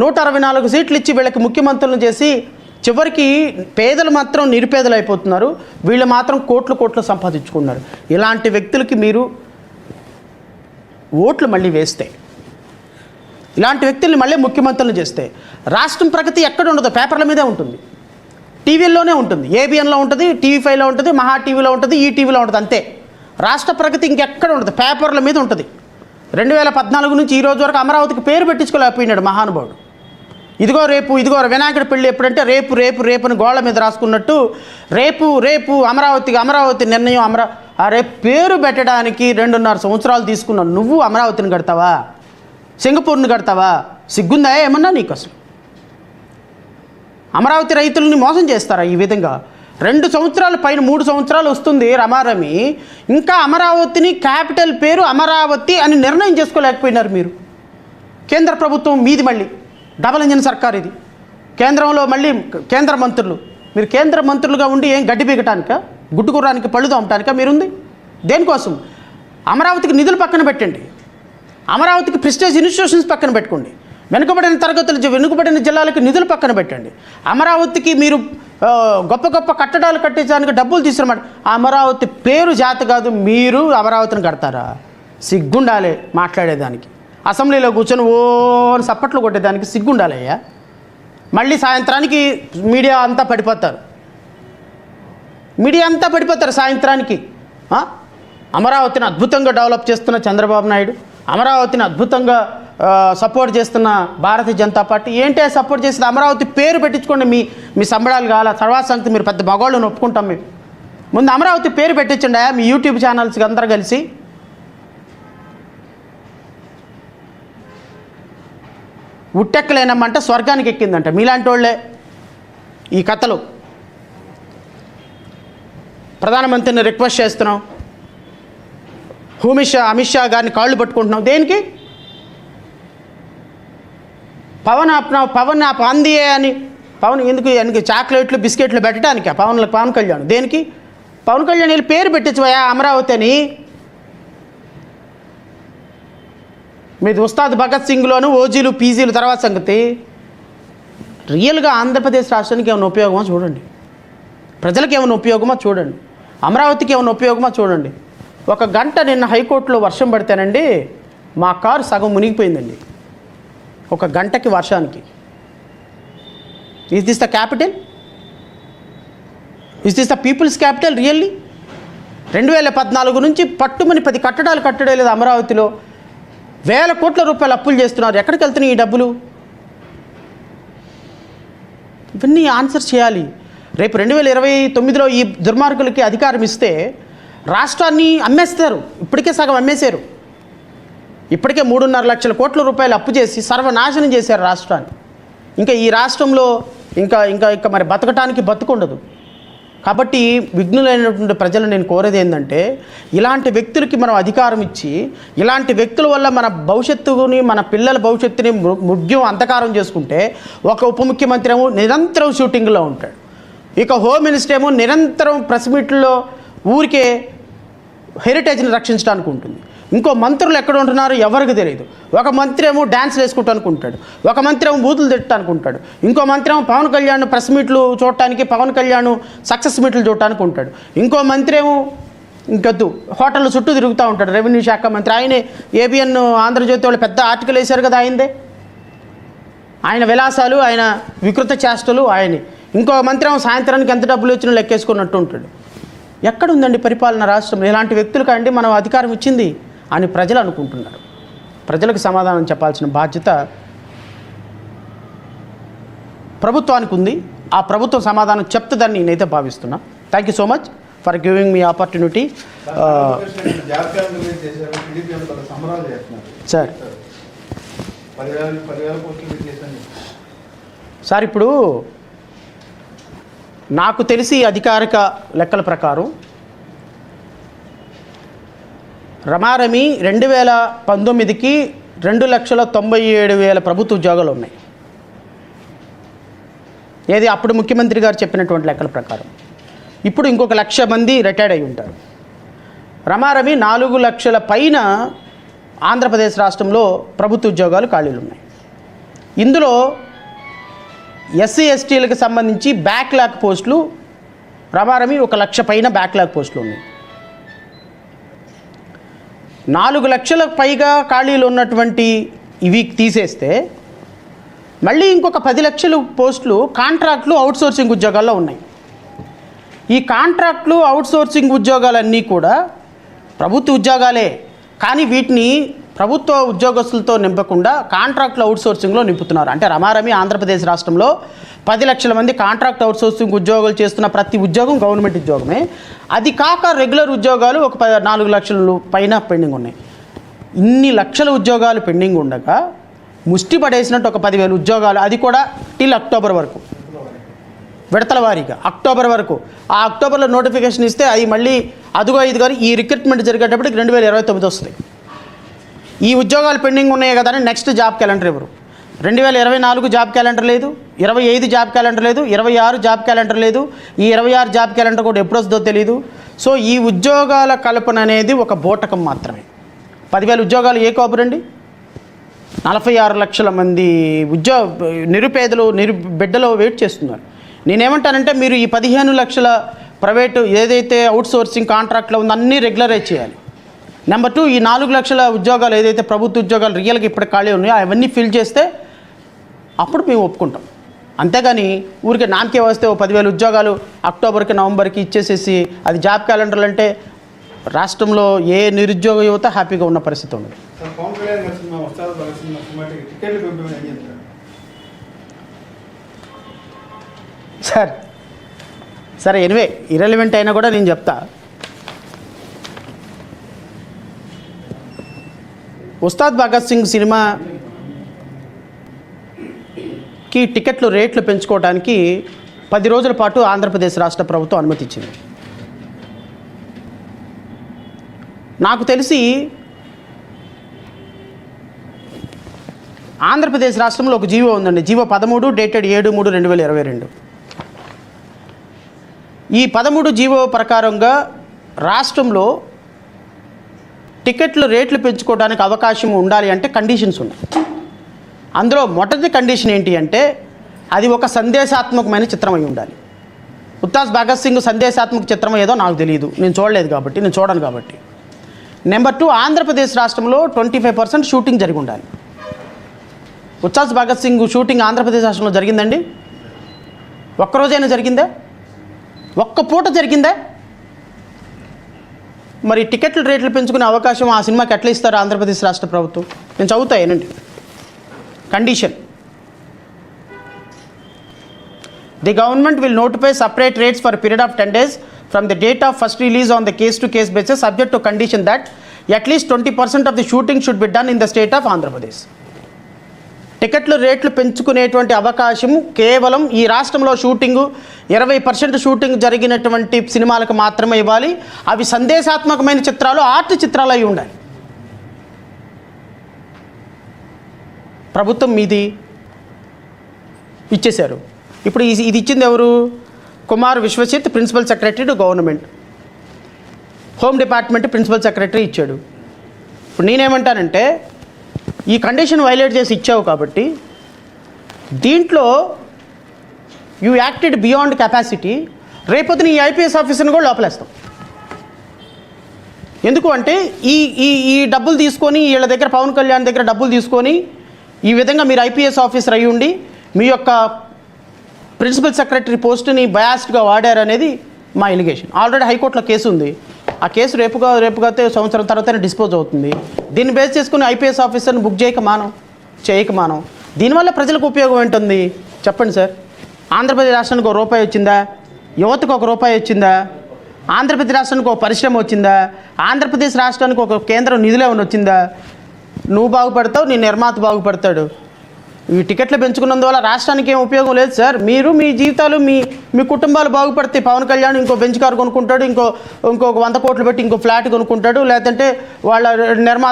164 సీట్లు ఇచ్చి వీళ్ళకి ముఖ్యమంత్రులను చేసి చివరికి పేదలు మాత్రం నిరుపేదలు అయిపోతున్నారు, వీళ్ళు మాత్రం కోట్లు సంపాదించుకున్నారు. ఇలాంటి వ్యక్తులకి మీరు ఓట్లు మళ్ళీ వేస్తే, ఇలాంటి వ్యక్తుల్ని మళ్ళీ ముఖ్యమంత్రులను చేస్తే రాష్ట్రం ప్రగతి ఎక్కడ ఉండదు, పేపర్ల మీదే ఉంటుంది, టీవీల్లోనే ఉంటుంది, ఏబిఎన్లో ఉంటుంది, టీవీ5లో ఉంటుంది, మహా టీవీలో ఉంటుంది, ఈటీవీలో ఉంటుంది, అంతే. రాష్ట్ర ప్రగతి ఇంకెక్కడ ఉండదు, పేపర్ల మీద ఉంటుంది. 2014 నుంచి ఈ రోజు వరకు అమరావతికి పేరు పెట్టించుకోలేకపోయినాడు మహానుభావుడు. ఇదిగో వినాయకుడి పెళ్ళి ఎప్పుడంటే రేపు అని గోళ్ళ మీద రాసుకున్నట్టు రేపు అమరావతి నిర్ణయం రేపు పేరు పెట్టడానికి 2.5 సంవత్సరాలు తీసుకున్నావు. నువ్వు అమరావతిని కడతావా, సింగపూర్ని కడతావా? సిగ్గుందా ఏమన్నా నీకు? అసలు అమరావతి రైతులని మోసం చేస్తారా ఈ విధంగా? 2 సంవత్సరాల పైన 3 సంవత్సరాలు వస్తుంది రమారమి, ఇంకా అమరావతిని క్యాపిటల్ పేరు అమరావతి అని నిర్ణయం చేసుకోలేకపోయినారు మీరు. కేంద్ర ప్రభుత్వం మీది మళ్ళీ డబల్ ఇంజిన్ సర్కార్ ఇది. కేంద్రంలో మళ్ళీ కేంద్ర మంత్రులు, మీరు కేంద్ర మంత్రులుగా ఉండి ఏం గడ్డి పీకటానిక, గుడ్డుకుర్రానికి పళ్ళు తోమటానిక మీరుంది? దేనికోసం? అమరావతికి నిధులు పక్కన పెట్టండి, అమరావతికి ప్రెస్టీజ్ ఇన్స్టిట్యూషన్స్ పక్కన పెట్టుకోండి, వెనుకబడిన జిల్లాలకు నిధులు పక్కన పెట్టండి. అమరావతికి మీరు గొప్ప కట్టడాలు కట్టించడానికి డబ్బులు తీసుకురమాట. అమరావతి పేరు జాత కాదు, మీరు అమరావతిని కడతారా? సిగ్గుండాలి మాట్లాడేదానికి. అసెంబ్లీలో కూర్చొని అని సప్పట్లు కొట్టేదానికి సిగ్గుండాలయ్యా. మళ్ళీ సాయంత్రానికి మీడియా అంతా పడిపోతారు సాయంత్రానికి. అమరావతిని అద్భుతంగా డెవలప్ చేస్తున్న చంద్రబాబు నాయుడు, అమరావతిని అద్భుతంగా సపోర్ట్ చేస్తున్న భారతీయ జనతా పార్టీ. ఏంటి సపోర్ట్ చేస్తుంది? అమరావతి పేరు పెట్టించుకోండి, మీ సంబడాలు కావాలా, తర్వాత సంగతి మీరు పెద్ద మగవాళ్ళని ఒప్పుకుంటాం. మేము ముందు అమరావతి పేరు పెట్టించండి మీ యూట్యూబ్ ఛానల్స్కి అందరూ కలిసి. ఉట్టెక్కలేనమ్మంటే స్వర్గానికి ఎక్కిందంట మీలాంటి వాళ్ళే ఈ కథలు. ప్రధానమంత్రిని రిక్వెస్ట్ చేస్తున్నాం, అమిత్ షా గారిని కాళ్ళు పట్టుకుంటున్నాం. దేనికి? పవన్ అందియే అని పవన్ ఎందుకు చాక్లెట్లు బిస్కెట్లు పెట్టడానికి పవన్ కళ్యాణ్ దేనికి? పవన్ కళ్యాణ్ వీళ్ళు పేరు పెట్టించవయా అమరావతి అని. మీది ఉస్తాద్ భగత్ సింగ్లోను ఓజీలు పీజీలు తర్వాత సంగతి. రియల్గా ఆంధ్రప్రదేశ్ రాష్ట్రానికి ఏమైనా ఉపయోగమో చూడండి, ప్రజలకు ఏమైనా ఉపయోగమో చూడండి, అమరావతికి ఏమైనా ఉపయోగమో చూడండి. 1 గంట నిన్న హైకోర్టులో వర్షం పడితేనండి మా కారు సగం మునిగిపోయిందండి, 1 గంటకి వర్షానికి. Is this the capital? Is this the peoples capital really? 2014 నుంచి పట్టుమని 10 కట్టడాలు కట్టడే లేదు అమరావతిలో. 1000 కోట్ల రూపాయలు అప్పులు చేస్తున్నారు. ఎక్కడికి వెళ్తున్నాయి ఈ డబ్బులు? ఇవన్నీ ఆన్సర్ చేయాలి. రేపు 2029లో ఈ దుర్మార్గులకి అధికారం ఇస్తే రాష్ట్రాన్ని అమ్మేస్తారు. ఇప్పటికే సగం అమ్మేశారు. ఇప్పటికే 3.5 లక్షల కోట్ల రూపాయలు అప్పు చేసి సర్వనాశనం చేశారు రాష్ట్రాన్ని. ఇంకా ఈ రాష్ట్రంలో ఇంకా మరి బతకటానికి బతుకుండదు. కాబట్టి విఘ్నులైనటువంటి ప్రజలు నేను కోరేది ఏంటంటే, ఇలాంటి వ్యక్తులకి మనం అధికారం ఇచ్చి, ఇలాంటి వ్యక్తుల వల్ల మన భవిష్యత్తుని, మన పిల్లల భవిష్యత్తుని ముగ్యం అంధకారం చేసుకుంటే, ఒక ఉప ముఖ్యమంత్రి ఏమో నిరంతరం షూటింగ్లో ఉంటాడు, ఇక హోమ్ మినిస్టర్ ఏమో నిరంతరం ప్రెస్ మీట్లో ఊరికే హెరిటేజ్ని రక్షించడానికి ఉంటుంది. ఇంకో మంత్రులు ఎక్కడ ఉంటున్నారో ఎవరికి తెలియదు. ఒక మంత్రి ఏమో డ్యాన్స్లు వేసుకుంటూ అనుకుంటాడు, ఒక మంత్రి ఏమో బూతులు తిట్టా అనుకుంటాడు, ఇంకో మంత్రి ఏమో పవన్ కళ్యాణ్ ప్రెస్ మీట్లు చూడటానికి, పవన్ కళ్యాణ్ సక్సెస్ మీట్లు చూడటానికి ఉంటాడు, ఇంకో మంత్రి ఏమో ఇంకొద్దు హోటళ్ళు చుట్టూ తిరుగుతూ ఉంటాడు. రెవెన్యూ శాఖ మంత్రి ఆయనే. ఏబిఎన్ ఆంధ్రజ్యోతి వాళ్ళు పెద్ద ఆర్టికల్ వేశారు కదా ఆయనదే. ఆయన విలాసాలు, ఆయన వికృత చేష్టలు ఆయనే. ఇంకో మంత్రి ఏమో సాయంత్రానికి ఎంత డబ్బులు వచ్చినా లెక్కేసుకున్నట్టు ఉంటాడు. ఎక్కడుందండి పరిపాలన రాష్ట్రంలో? ఇలాంటి వ్యక్తులు కండి మనం అధికారం ఇచ్చింది అని ప్రజలు అనుకుంటున్నారు. ప్రజలకు సమాధానం చెప్పాల్సిన బాధ్యత ప్రభుత్వానికి ఉంది. ఆ ప్రభుత్వం సమాధానం చెప్తుందని నేనైతే భావిస్తున్నా. Thank you so much for giving me opportunity. Sir sir ఇప్పుడు నాకు తెలిసి అధికారిక లెక్కల ప్రకారం రమారమి 2019కి 2,97,000 ప్రభుత్వ ఉద్యోగాలు ఉన్నాయి. ఏది అప్పుడు ముఖ్యమంత్రి గారు చెప్పినటువంటి లెక్కల ప్రకారం. ఇప్పుడు ఇంకొక 1,00,000 మంది రిటైర్డ్ అయి ఉంటారు. రమారమి 4 లక్షల పైన ఆంధ్రప్రదేశ్ రాష్ట్రంలో ప్రభుత్వ ఉద్యోగాలు ఖాళీలు ఉన్నాయి. ఇందులో ఎస్సీ ఎస్టీలకు సంబంధించి బ్యాక్లాగ్ పోస్టులు రమారమి 1 లక్ష పైన బ్యాక్లాగ్ పోస్టులు ఉన్నాయి. 4 లక్షలకు పైగా ఖాళీలు ఉన్నటువంటి ఇవి తీసేస్తే మళ్ళీ ఇంకొక 10 లక్షల పోస్టులు కాంట్రాక్టులు అవుట్సోర్సింగ్ ఉద్యోగాల్లో ఉన్నాయి. ఈ కాంట్రాక్టులు అవుట్సోర్సింగ్ ఉద్యోగాలన్నీ కూడా ప్రభుత్వ ఉద్యోగాలే, కానీ వీటిని ప్రభుత్వ ఉద్యోగస్తులతో నింపకుండా కాంట్రాక్టులు అవుట్సోర్సింగ్లో నింపుతున్నారు. అంటే రమారమి ఆంధ్రప్రదేశ్ రాష్ట్రంలో 10 లక్షల మంది కాంట్రాక్ట్ అవుట్సోర్సింగ్ ఉద్యోగాలు చేస్తున్న ప్రతి ఉద్యోగం గవర్నమెంట్ ఉద్యోగమే. అది కాక రెగ్యులర్ ఉద్యోగాలు ఒక 4 లక్షల పైన పెండింగ్ ఉన్నాయి. ఇన్ని లక్షల ఉద్యోగాలు పెండింగ్ ఉండగా ముష్టి పడేసినట్టు ఒక 10,000 ఉద్యోగాలు, అది కూడా టిల్ అక్టోబర్ వరకు, విడతల వారీగా అక్టోబర్ వరకు. ఆ అక్టోబర్లో నోటిఫికేషన్ ఇస్తే అవి మళ్ళీ అదుగో ఇది కానీ ఈ రిక్రూట్మెంట్ జరిగేటప్పటికి 2029 వస్తుంది. ఈ ఉద్యోగాలు పెండింగ్ ఉన్నాయి కదా అని నెక్స్ట్ జాబ్ క్యాలెండర్ ఎవరు? 2024 జాబ్ క్యాలెండర్ లేదు, 25 జాబ్ క్యాలెండర్ లేదు, 26 జాబ్ క్యాలెండర్ లేదు. ఈ 26 జాబ్ క్యాలెండర్ కూడా ఎప్పుడు వస్తుందో తెలియదు. సో ఈ ఉద్యోగాల కల్పన అనేది ఒక బూటకం మాత్రమే. 10,000 ఉద్యోగాలు ఏ కోపరండి? 46 లక్షల మంది నిరుపేదలు బిడ్డలు వెయిట్ చేస్తున్నారు. నేనేమంటానంటే మీరు ఈ 15 లక్షల ప్రైవేటు ఏదైతే అవుట్సోర్సింగ్ కాంట్రాక్ట్లో ఉందో అన్నీ రెగ్యులరైజ్ చేయాలి. నెంబర్ 2, ఈ 4 లక్షల ఉద్యోగాలు ఏదైతే ప్రభుత్వ ఉద్యోగాలు రియల్గా ఇప్పుడు ఖాళీ ఉన్నాయో అవన్నీ ఫిల్ చేస్తే అప్పుడు మేము ఒప్పుకుంటాం. అంతేగాని ఊరికే నామకే వస్తే 10,000 ఉద్యోగాలు అక్టోబర్కి నవంబర్కి ఇచ్చేసేసి అది జాబ్ క్యాలెండర్లు అంటే రాష్ట్రంలో ఏ నిరుద్యోగ యువత హ్యాపీగా ఉన్న పరిస్థితి ఉండదు. సరే ఎనివే ఇర్రెలవెంట్ అయినా కూడా నేను చెప్తా. ఉస్తాద్ భగత్ సింగ్ సినిమాకి టికెట్లు రేట్లు పెంచుకోవడానికి 10 రోజుల పాటు ఆంధ్రప్రదేశ్ రాష్ట్ర ప్రభుత్వం అనుమతించింది. నాకు తెలిసి ఆంధ్రప్రదేశ్ రాష్ట్రంలో ఒక జీవో ఉందండి, జీవో 13 డేటెడ్ 7/3/2022. ఈ 13 జీవో ప్రకారంగా రాష్ట్రంలో టికెట్లు రేట్లు పెంచుకోవడానికి అవకాశం ఉండాలి అంటే కండిషన్స్ ఉన్నాయి. అందులో మొదటి కండిషన్ ఏంటి అంటే అది ఒక సందేశాత్మకమైన చిత్రం అయి ఉండాలి. ఉస్తాద్ భగత్ సింగ్ సందేశాత్మక చిత్రం ఏదో నాకు తెలియదు, నేను చూడలేదు కాబట్టి, నేను చూడను కాబట్టి. నెంబర్ 2, ఆంధ్రప్రదేశ్ రాష్ట్రంలో 25% షూటింగ్ జరిగి ఉండాలి. ఉస్తాద్ భగత్ సింగ్ షూటింగ్ ఆంధ్రప్రదేశ్ రాష్ట్రంలో జరిగిందండి? ఒక్కరోజైనా జరిగిందా? ఒక్క పూట జరిగిందా? మరి టికెట్లు రేట్లు పెంచుకునే అవకాశం ఆ సినిమాకి ఎట్లా ఇస్తారు ఆంధ్రప్రదేశ్ రాష్ట్ర ప్రభుత్వం? నేను చదువుతా ఏనండి. Condition: the government will notify separate rates for period of 10 days from the date of first release on the case-to-case basis, subject to condition that at least 20% of the shooting should be done in the state of Andhra Pradesh. టికెట్లు రేట్లు పెంచుకునేటువంటి అవకాశం కేవలం ఈ రాష్ట్రంలో shooting 20% shooting జరిగినటువంటి సినిమాలకు మాత్రమే ఇవ్వాలి. అవి సందేశాత్మకమైన చిత్రాలు, ఆర్ట్ చిత్రాలు అయి ఉండాలి. ప్రభుత్వం మీది ఇచ్చేశారు. ఇప్పుడు ఇది ఇచ్చింది ఎవరు? Kumar Vishwajit, principal secretary to government. Home department principal secretary ఇచ్చాడు. ఇప్పుడు నేనేమంటానంటే ఈ కండిషన్ వైలేట్ చేసి ఇచ్చావు కాబట్టి దీంట్లో యూ యాక్టెడ్ బియాండ్ కెపాసిటీ. రేపొద్దున ఈ ఐపీఎస్ ఆఫీసర్ని కూడా లోపలేస్తాం. ఎందుకు అంటే ఈ డబ్బులు తీసుకొని వీళ్ళ దగ్గర, పవన్ కళ్యాణ్ దగ్గర డబ్బులు తీసుకొని ఈ విధంగా మీరు ఐపీఎస్ ఆఫీసర్ అయ్యి ఉండి మీ యొక్క ప్రిన్సిపల్ సెక్రటరీ పోస్టుని బయాస్డ్గా వాడారనేది మా ఎలిగేషన్. ఆల్రెడీ హైకోర్టులో కేసు ఉంది. ఆ కేసు రేపుగా సంవత్సరం తర్వాతనే డిస్పోజ్ అవుతుంది. దీన్ని బేస్ చేసుకుని ఐపీఎస్ ఆఫీసర్ని బుక్ చేయక మానం. దీనివల్ల ప్రజలకు ఉపయోగం ఏంటుంది చెప్పండి సార్? ఆంధ్రప్రదేశ్ రాష్ట్రానికి ₹1 వచ్చిందా? యువతకు ₹1 వచ్చిందా? ఆంధ్రప్రదేశ్ రాష్ట్రానికి ఒక పరిశ్రమ వచ్చిందా? ఆంధ్రప్రదేశ్ రాష్ట్రానికి ఒక కేంద్రం నిధులు ఏమైనా వచ్చిందా? నువ్వు బాగుపడతావు, నీ నిర్మాత బాగుపడతాడు. ఈ టికెట్లు పెంచుకున్నందువల్ల రాష్ట్రానికి ఏం ఉపయోగం లేదు సార్. మీరు మీ జీవితాలు, మీ కుటుంబాలు బాగుపడితే పవన్ కళ్యాణ్ ఇంకో బెంచ్ కారు కొనుక్కుంటాడు, ఇంకో 100 కోట్లు పెట్టి ఇంకో ఫ్లాట్ కొనుక్కుంటాడు, లేదంటే వాళ్ళ నిర్మాత